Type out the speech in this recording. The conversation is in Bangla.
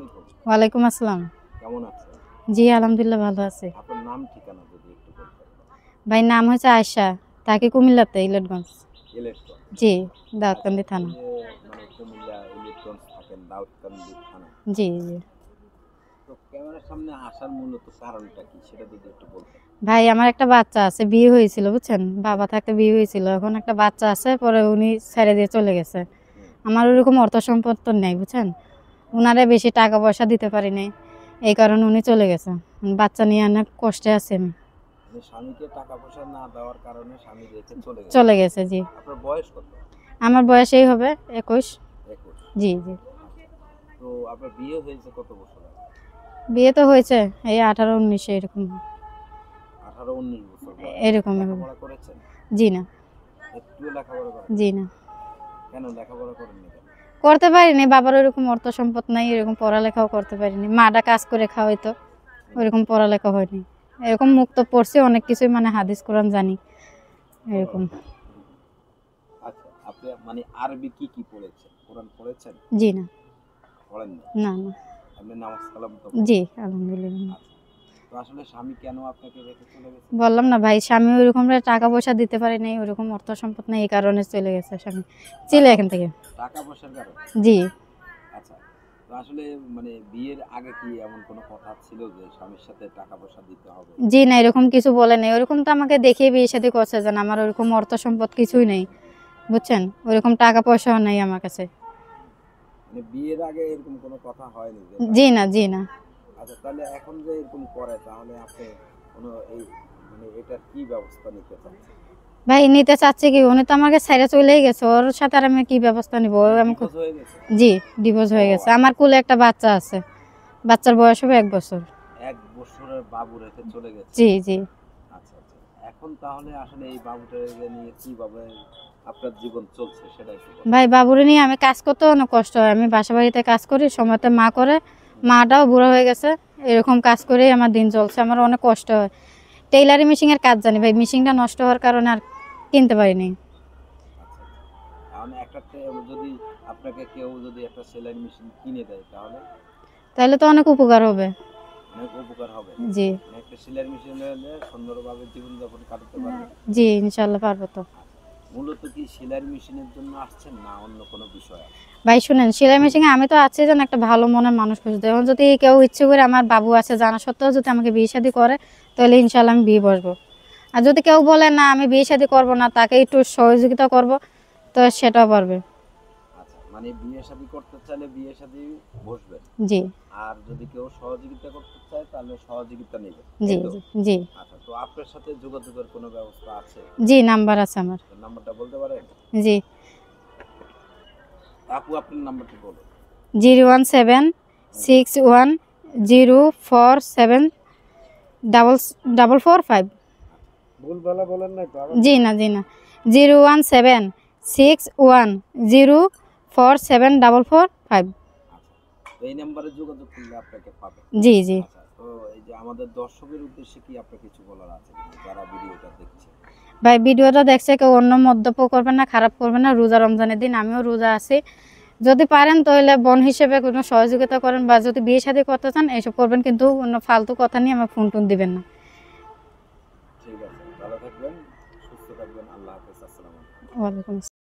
আলাইকুম। ওয়ালাইকুম আসসালাম। কেমন আছেন? জি আলহামদুলিল্লাহ ভালো আছি। আপনার নাম ঠিকানা যদি একটু বলতেন। ভাই নাম হচ্ছে আয়েশা, থাকি কুমিল্লাতে ইলেটগঞ্জ। ইলেকট্রন। জি আচ্ছা, দাউদকান্দি এই থানা। যে মানে কুমিল্লা ইলেকট্রন থাকেন দাউদকান্দি থানা। জি জি। তো ক্যামেরার সামনে আসার মূলত কারণটা কি সেটা যদি একটু বলতেন। ভাই আমার একটা বাচ্চা আছে, বিয়ে হয়েছিল বুঝছেন, বাবা থাকতে বিয়ে হয়েছিল, এখন একটা বাচ্চা আছে, পরে উনি ছেড়ে দিয়ে চলে গেছে। হুম। আমার ওরকম অর্থ সম্পদ তো নেই বুঝছেন, উনারে বেশি টাকা পয়সা দিতে পারি নাই, এই কারণে উনি চলে গেছে। বাচ্চা নিয়ে অনেক কষ্টে আছি আমি। মানে স্বামীকে টাকা পয়সা না দেওয়ার কারণে স্বামী রেখে চলে গেছে। চলে গেছে জি। আপনার বয়স কত? আমার বয়স এই হবে 21। 21। জি জি। আচ্ছা। তো আপনার বিয়ে হয়েছে কত বছর আগে? বিয়ে তো হয়েছে এই 18-19 এরকম। 18-19 বছর বয়স। এরকমই হবে। লেখাপড়া করেছেন? জি না। একটুও লেখাপড়া করেন? জি না। কেন লেখাপড়া করেননি কেন? করতে পারিনি, বাবার ওরকম অর্থ সম্পদ নাই, এরকম পড়ালেখাও করতে পারিনি, মাটা কাজ করে খাওয়াইতো, ওইরকম পড়ালেখা হয়নি। এরকম মুক্ত পড়ছি অনেক কিছুই, মানে হাদিস কোরআন জানি এরকম। আচ্ছা, আপনি মানে আরবি কি কি পড়েছেন? কোরআন পড়েছেন? জি না। পড়েননি? না না। আপনি নামাজ কালাম তো জি পড়েন? আলহামদুলিল্লাহ। আচ্ছা। তো আসলে স্বামী কেন আপনাকে রেখে চলে গেছে? বললাম না ভাই, স্বামী ওইরকম টাকা পয়সা দিতে পারি নাই, ওইরকম অর্থ সম্পদ নেই, এই কারণে চলে গেছে স্বামী, ছিল এখান থেকে। টাকা পয়সার কারণে? জি। আচ্ছা। তো আসলে মানে বিয়ের আগে কি এমন কোনো কথা ছিল যে স্বামীর সাথে টাকা পয়সা দিতে হবে? জি না, এরকম কিছু বলে নাই, ওরকম তো আমাকে দেখিয়ে বিয়ে শাদী করছে, যেন আমার ওরকম অর্থ সম্পদ কিছুই নেই বুঝছেন, ওরকম টাকা পয়সাও নেই আমার কাছে। মানে বিয়ের আগে এরকম কোনো কথা হয়নি যে জি না জি না। আচ্ছা, তাহলে এখন যে এরকম করে তাহলে আপনি কোনো এই মানে এটার কি ব্যবস্থা নিতে চাচ্ছেন? ভাই নিতে চাচ্ছে কি, উনি তো আমাকে ছেড়ে চলেই গেছে, ওর সাথে আর আমি কি ব্যবস্থা নিব? ডিভোর্স হয়ে গেছে? জি ডিভোর্স হয়ে ও গেছে, আচ্ছা। আমার কোলে একটা বাচ্চা আছে, বাচ্চার বয়স হবে 1 বছর। 1 বছরের বাবু রেখে চলে গেছে? জি জি। আচ্ছা, আচ্ছা। এখন তাহলে আসলে এই বাবুটাকে নিয়ে কিভাবে আপনার জীবন চলছে সেটা একটু বলেন। ভাই বাবুরে নিয়ে আমি কাজ করতেও অনেক কষ্ট হয়, আমি বাসা বাড়িতে কাজ করি, সময়তে মা করে, মাটাও বুড়ো হয়ে গেছে, এরকম কাজ করেই আমার দিন চলছে, আমার অনেক কষ্ট হয়। টেইলারি মেশিনের কাজ জানি ভাই, মেশিনটা নষ্ট হওয়ার কারণে আর কিনতে পারিনি। আচ্ছা, আচ্ছা। তাহলে একটা যদি আপনাকে কেউ যদি একটা সেলাই মেশিন কিনে দেয় তাহলে তাহলে তো অনেক উপকার হবে। অনেক উপকার হবে। জি। মানে একটা সেলাই মেশিন হলে সুন্দরভাবে জীবনযাপন কাটাতে পারবেন। জি ইনশাল্লাহ পারবো তো। আচ্ছা। মূলত কি সেলাই মেশিনের জন্য আসছেন না অন্য কোনো বিষয় আছে? ভাই শুনেন, সেলাই মেশিনে আমি তো আছি যেন একটা ভালো মনের মানুষ খুঁজতে, এখন যদি কেউ ইচ্ছে করে, আমার বাবু আছে জানা সত্ত্বেও যদি আমাকে বিয়ে শাদী করে, তাহলে ইনশাল্লাহ আমি বিয়ে বসবো। আর যদি কেউ বলে না আমি বিয়ে শাদী করবো না, তাকে একটু সহযোগিতা করব, তো সেটাও পারবে। আচ্ছা, মানে বিয়ে শাদী করতে চাইলে বিয়ে শাদী বসবেন। জি আর যদি কেউ সহযোগিতা করতে চায় তাহলে সহযোগিতা নেবে। জি তাই তো? জি। জি আচ্ছা, তো আপনার সাথে যোগাযোগের কোনো ব্যবস্থা আছে? জি নাম্বার আছে আমার। নাম্বারটা বলতে পারেন? জি। আপু আপনার নাম্বারটা বলুন। 017-610474445। ভুলভাল বলেন না তো আবার। জি না জি না। 017-610474445। আচ্ছা, তো এই নাম্বারে যোগাযোগ করলে আপনাকে পাবে। জি জি। আচ্ছা, তো এই যে আমাদের দর্শকের উদ্দেশ্যে কি আপনার কিছু বলার আছে কিনা যারা ভিডিওটা দেখছে? ভাই ভিডিওটা দেখছে কেউ অন্য মন্তব্য করবেন না, খারাপ করবেন না, রোজা রমজানের দিন আমিও রোজা আছি, যদি পারেন তাহলে বোন হিসেবে কোনো সহযোগিতা করেন, বা যদি বিয়ে শাদী করতে চান এইসব করবেন, কিন্তু অন্য ফালতু কথা নিয়ে আমার ফোন টোন দিবেন না। ঠিক আছে, ভালো থাকবেন, সুস্থ থাকবেন। আল্লাহ হাফেজ। আসসালামু আলাইকুম। ওয়ালাইকুম আসসালাম।